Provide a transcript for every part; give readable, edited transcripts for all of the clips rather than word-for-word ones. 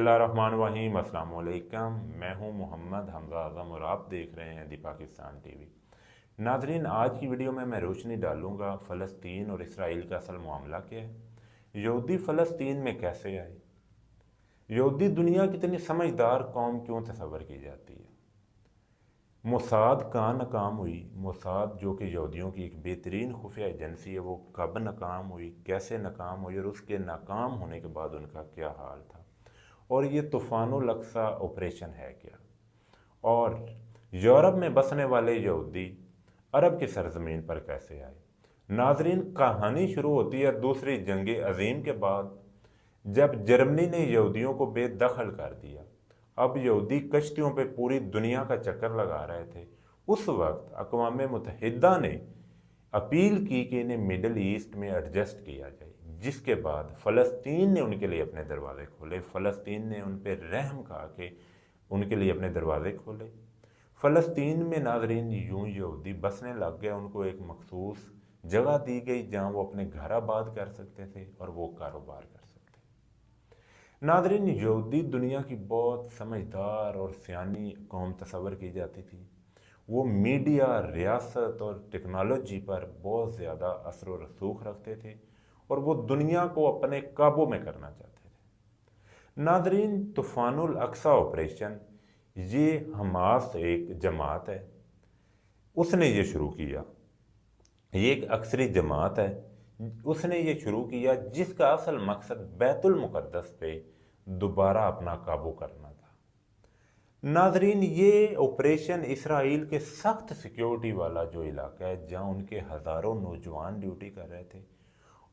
बिस्मिल्लाहिर्रहमानिर्रहीम। अस्सलाम वालेकुम। मैं हूं मोहम्मद हमजा आज़म और आप देख रहे हैं दी पाकिस्तान टीवी। नाजरीन, आज की वीडियो में मैं रोशनी डालूंगा फ़लस्तीन और इसराइल का असल मामला क्या है, यहूदी फ़लस्तीन में कैसे आए, यहूदी दुनिया की इतनी समझदार कौम क्यों तस्वर की जाती है, मोसाद कहाँ नाकाम हुई, मोसाद जो कि यहूदियों की एक बेहतरीन खुफिया एजेंसी है वो कब नाकाम हुई, कैसे नाकाम हुई और उसके नाकाम होने के बाद उनका क्या हाल था, और ये तूफ़ानुल अक्सा ऑपरेशन है क्या, और यूरोप में बसने वाले यहूदी अरब की सरजमीन पर कैसे आए। नाजरीन, कहानी शुरू होती है दूसरी जंग अजीम के बाद, जब जर्मनी ने यहूदियों को बेदखल कर दिया। अब यहूदी कश्तियों पे पूरी दुनिया का चक्कर लगा रहे थे। उस वक्त अक़वाम मुत्तहिदा ने अपील की कि इन्हें मिडल ईस्ट में एडजस्ट किया जाए, जिसके बाद फ़लस्तीन ने उनके लिए अपने दरवाज़े खोले। फ़लस्तीन ने उन पर रहम खा के उनके लिए अपने दरवाज़े खोले। फ़लस्तीन में नाजरीन यूं यहूदी बसने लग गए, उनको एक मखसूस जगह दी गई जहां वो अपने घर आबाद कर सकते थे और वो कारोबार कर सकते थे। नाजरीन, यहूदी दुनिया की बहुत समझदार और सियानी कौम तस्वर की जाती थी। वो मीडिया, रियासत और टेक्नोलॉजी पर बहुत ज़्यादा असर व रसूख रखते थे और वो दुनिया को अपने काबू में करना चाहते थे। नाजरीन, तूफ़ानुल अक्सा ऑपरेशन, ये हमास एक जमात है, उसने ये शुरू किया। ये एक अक्सरी जमात है, उसने ये शुरू किया जिसका असल मकसद बैतुल मुक़द्दस पे दोबारा अपना काबू करना था। नाजरीन, ये ऑपरेशन इसराइल के सख्त सिक्योरिटी वाला जो इलाका है, जहाँ उनके हज़ारों नौजवान ड्यूटी कर रहे थे,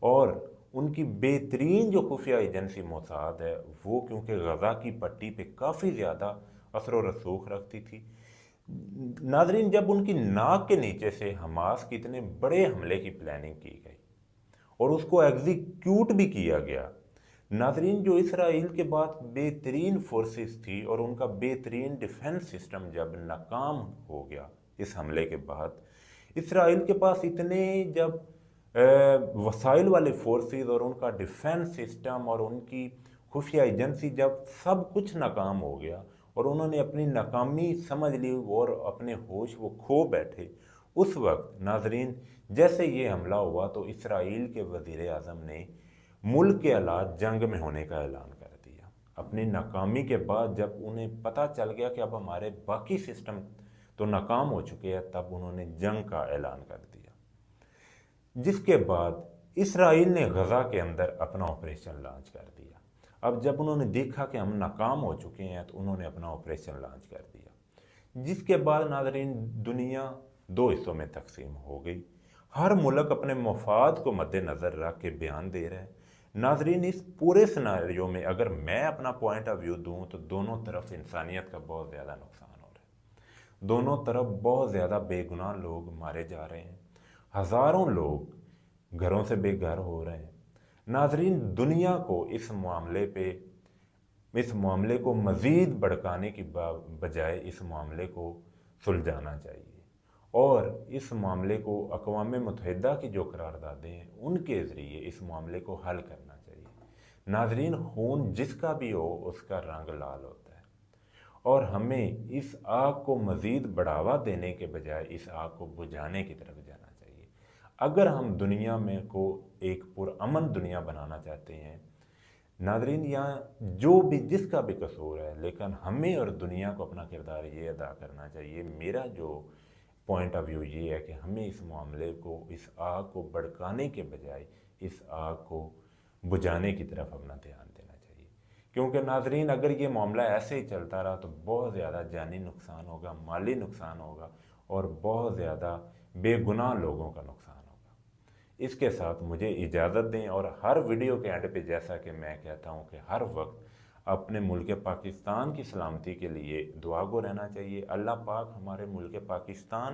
और उनकी बेहतरीन जो खुफिया एजेंसी मोसाद है वो क्योंकि गज़ा की पट्टी पे काफ़ी ज़्यादा असर व रसूख रखती थी। नाजरीन, जब उनकी नाक के नीचे से हमास के इतने बड़े हमले की प्लानिंग की गई और उसको एग्जीक्यूट भी किया गया, नाजरीन जो इसराइल के बाद बेहतरीन फोर्सेस थी और उनका बेहतरीन डिफेंस सिस्टम जब नाकाम हो गया इस हमले के बाद, इसराइल के पास इतने जब वसाइल वाले फोर्सेस और उनका डिफेंस सिस्टम और उनकी खुफिया एजेंसी जब सब कुछ नाकाम हो गया और उन्होंने अपनी नाकामी समझ ली और अपने होश वो खो बैठे, उस वक्त नाजरीन जैसे ये हमला हुआ तो इसराइल के वज़ीर आज़म ने मुल्क के हालात जंग में होने का ऐलान कर दिया। अपनी नाकामी के बाद जब उन्हें पता चल गया कि अब हमारे बाकी सिस्टम तो नाकाम हो चुके हैं, तब उन्होंने जंग का ऐलान कर दिया, जिसके बाद इसराइल ने गज़ा के अंदर अपना ऑपरेशन लॉन्च कर दिया। अब जब उन्होंने देखा कि हम नाकाम हो चुके हैं तो उन्होंने अपना ऑपरेशन लॉन्च कर दिया, जिसके बाद नाज़रीन दुनिया दो हिस्सों में तकसीम हो गई। हर मुल्क अपने मफाद को मद्देनज़र रख के बयान दे रहा है। नाजरीन, इस पूरे सिनारियो में अगर मैं अपना पॉइंट ऑफ व्यू दूँ तो दोनों तरफ इंसानियत का बहुत ज़्यादा नुकसान हो रहा है। दोनों तरफ बहुत ज़्यादा बेगुनाह लोग मारे जा रहे हैं, हज़ारों लोग घरों से बेघर हो रहे हैं। नाजरीन, दुनिया को इस मामले को मज़ीद भड़काने की बजाय इस मामले को सुलझाना चाहिए और इस मामले को अक़वाम मुत्तहिदा की जो करारदादें हैं उनके ज़रिए इस मामले को हल करना चाहिए। नाजरीन, खून जिसका भी हो उसका रंग लाल होता है और हमें इस आग को मज़ीद बढ़ावा देने के बजाय इस आग को बुझाने की तरफ जाना चाहिए। अगर हम दुनिया में को एक पुरअमन दुनिया बनाना चाहते हैं, नाजरीन यहाँ जो भी जिसका भी कसूर है, लेकिन हमें और दुनिया को अपना किरदार ये अदा करना चाहिए। मेरा जो पॉइंट ऑफ व्यू ये है कि हमें इस मामले को, इस आग को भड़काने के बजाय इस आग को बुझाने की तरफ अपना ध्यान देना चाहिए, क्योंकि नाजरीन अगर ये मामला ऐसे ही चलता रहा तो बहुत ज़्यादा जानी नुकसान होगा, माली नुकसान होगा और बहुत ज़्यादा बेगुनाह लोगों का नुकसान होगा। इसके साथ मुझे इजाज़त दें और हर वीडियो के एंड पे जैसा कि मैं कहता हूँ कि हर वक्त अपने मुल्क पाकिस्तान की सलामती के लिए दुआ गो रहना चाहिए। अल्लाह पाक हमारे मुल्क पाकिस्तान